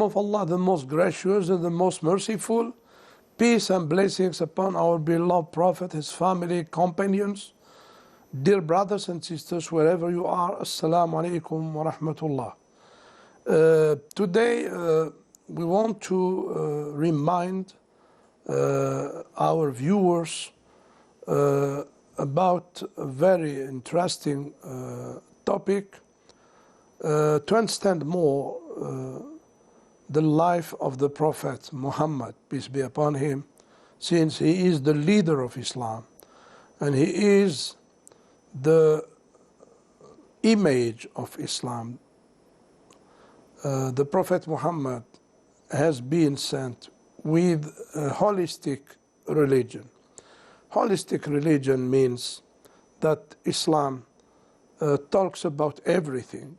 Of Allah, the most gracious and the most merciful, peace and blessings upon our beloved Prophet, his family, companions, dear brothers and sisters, wherever you are, Assalamu alaikum wa rahmatullah. Today we want to remind our viewers about a very interesting topic to understand more the life of the Prophet Muhammad, peace be upon him, since he is the leader of Islam and he is the image of Islam. The Prophet Muhammad has been sent with a holistic religion. Holistic religion means that Islam talks about everything.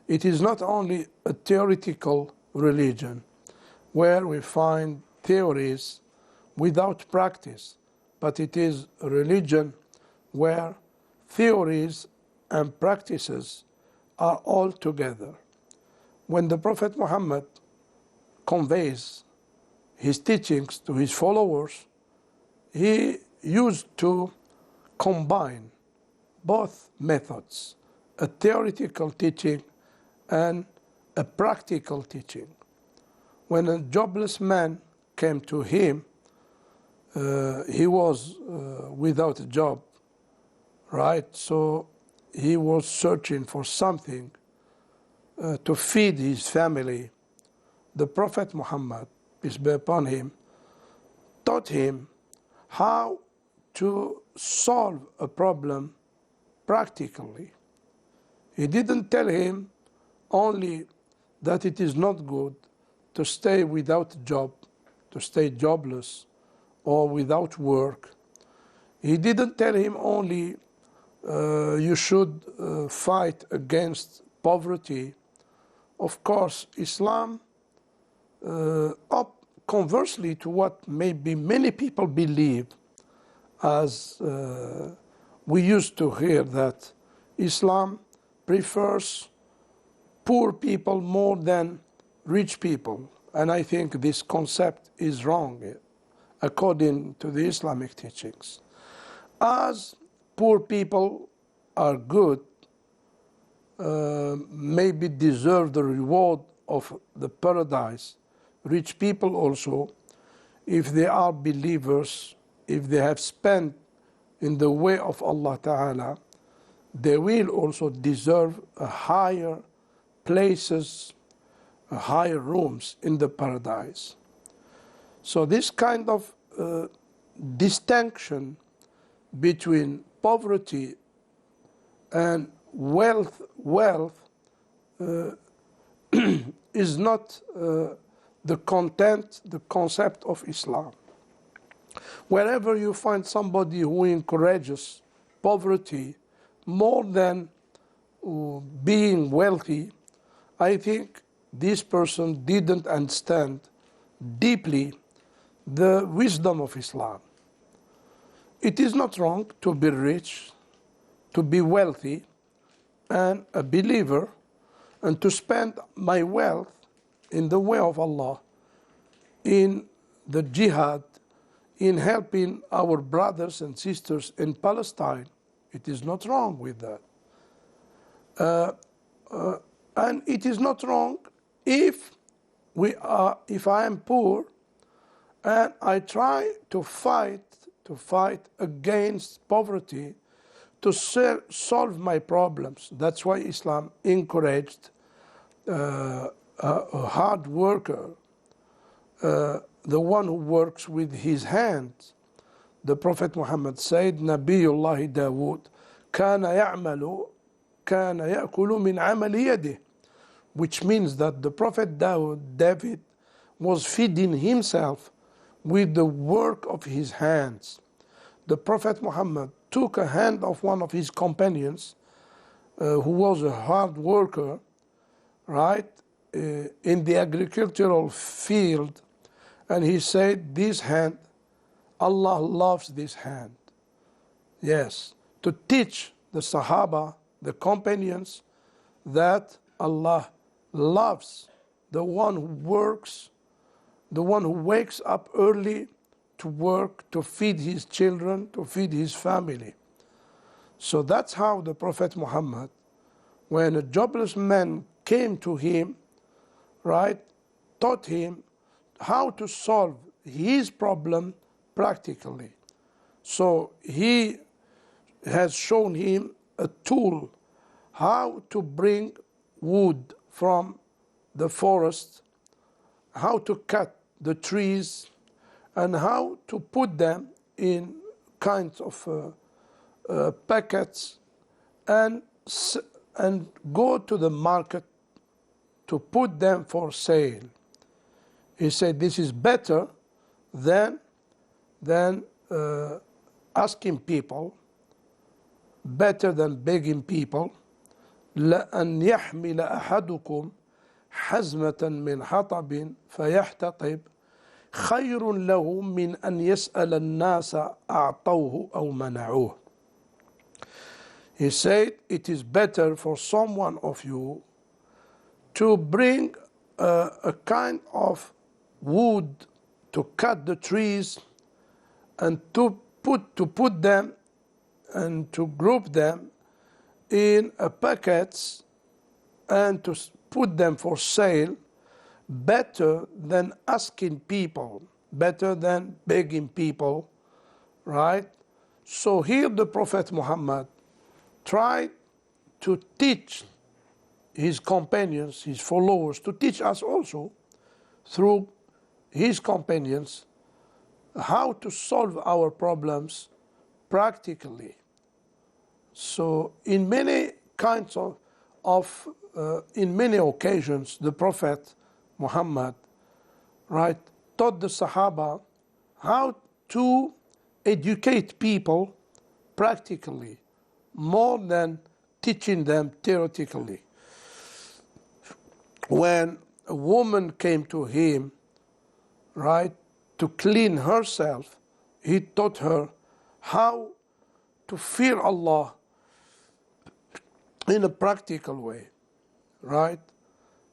It is not only a theoretical religion where we find theories without practice, but it is a religion where theories and practices are all together. When the Prophet Muhammad conveys his teachings to his followers, he used to combine both methods, a theoretical teaching and a practical teaching. When a jobless man came to him, he was without a job, right? So he was searching for something to feed his family. The Prophet Muhammad, peace be upon him, taught him how to solve a problem practically. He didn't tell him only that it is not good to stay without a job, to stay jobless or without work. He didn't tell him only you should fight against poverty. Of course, Islam, conversely to what maybe many people believe, as we used to hear that Islam prefers poor people more than rich people. And I think this concept is wrong according to the Islamic teachings. As poor people are good, maybe deserve the reward of the paradise, rich people also, if they are believers, if they have spent in the way of Allah Ta'ala, they will also deserve a higher places, higher rooms in the paradise. So this kind of distinction between poverty and wealth is not the concept of Islam. Wherever you find somebody who encourages poverty more than being wealthy, I think this person didn't understand deeply the wisdom of Islam. It is not wrong to be rich, to be wealthy, and a believer, and to spend my wealth in the way of Allah, in the jihad, in helping our brothers and sisters in Palestine. It is not wrong with that. And it is not wrong if I am poor and I try to fight against poverty to solve my problems. That's why Islam encouraged a hard worker, the one who works with his hands. The Prophet Muhammad said, Nabiyullah Dawood, كان يأكل من عمل يده, which means that the Prophet David was feeding himself with the work of his hands. The Prophet Muhammad took a hand of one of his companions who was a hard worker, right, in the agricultural field, and he said, this hand, Allah loves this hand. Yes, to teach the Sahaba, the companions, that Allah loves the one who works, the one who wakes up early to work, to feed his children, to feed his family. So that's how the Prophet Muhammad, when a jobless man came to him, right, taught him how to solve his problem practically. So he has shown him a tool how to bring wood from the forest, how to cut the trees, and how to put them in kinds of packets and go to the market to put them for sale. He said this is better than asking people, better than begging people. لأن يحمل أحدكم حزمة من حطب فيحتطب خير له من أن يسأل الناس أعطوه أو منعوه. He said it is better for someone of you to bring a kind of wood to cut the trees and to put them and to group them in packets and to put them for sale, better than asking people, better than begging people, right? So here the Prophet Muhammad tried to teach his companions, his followers, to teach us also through his companions how to solve our problems practically. So in many kinds of in many occasions, the Prophet Muhammad, right, taught the Sahaba how to educate people practically, more than teaching them theoretically. When a woman came to him, right, to clean herself, he taught her how to fear Allah in a practical way, right?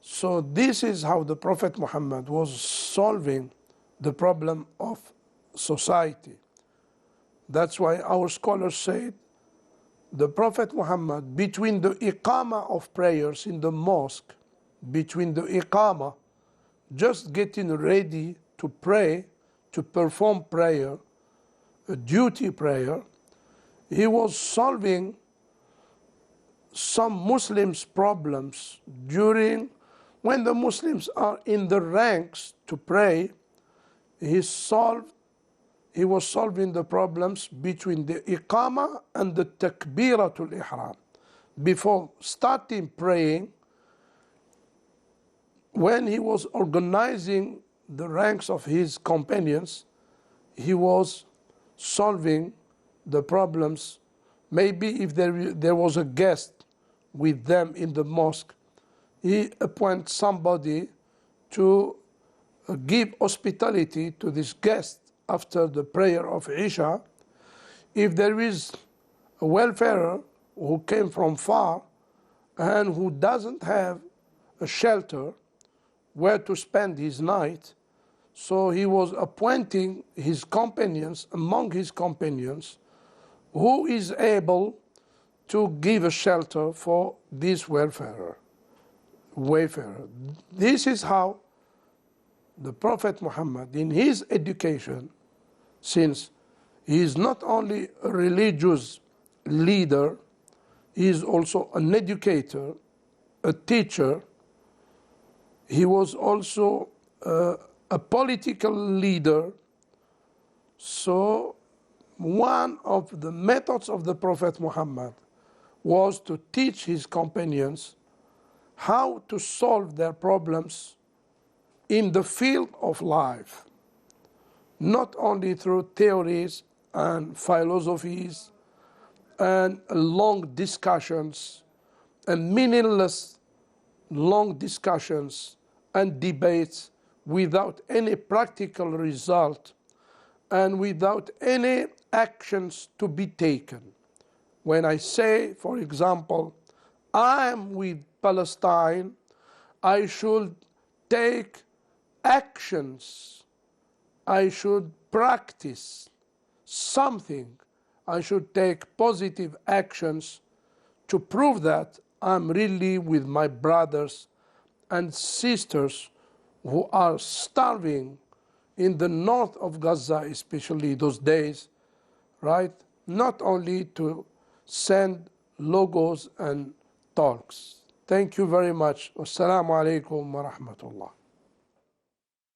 So this is how the Prophet Muhammad was solving the problem of society. That's why our scholars say the Prophet Muhammad, between the iqama of prayers in the mosque, between the iqama, just getting ready to pray, to perform prayer, a duty prayer, he was solving some Muslims' problems during when the Muslims are in the ranks to pray. He was solving the problems between the iqama and the takbiratul ihram. Before starting praying, when he was organizing the ranks of his companions, he was solving the problems. Maybe if there was a guest with them in the mosque, he appoints somebody to give hospitality to this guest after the prayer of Isha. If there is a wayfarer who came from far and who doesn't have a shelter where to spend his night, so he was appointing his companions, among his companions, who is able to give a shelter for this wayfarer. This is how the Prophet Muhammad, in his education, since he is not only a religious leader, he is also an educator, a teacher. He was also a political leader. So one of the methods of the Prophet Muhammad was to teach his companions how to solve their problems in the field of life, not only through theories and philosophies and long discussions and meaningless long discussions and debates without any practical result and without any actions to be taken. When I say, for example, I am with Palestine, I should take actions. I should practice something. I should take positive actions to prove that I'm really with my brothers and sisters who are starving in the north of Gaza, especially those days, right? Not only to send logos and talks. Thank you very much. Wassalamu alaikum wa rahmatullah.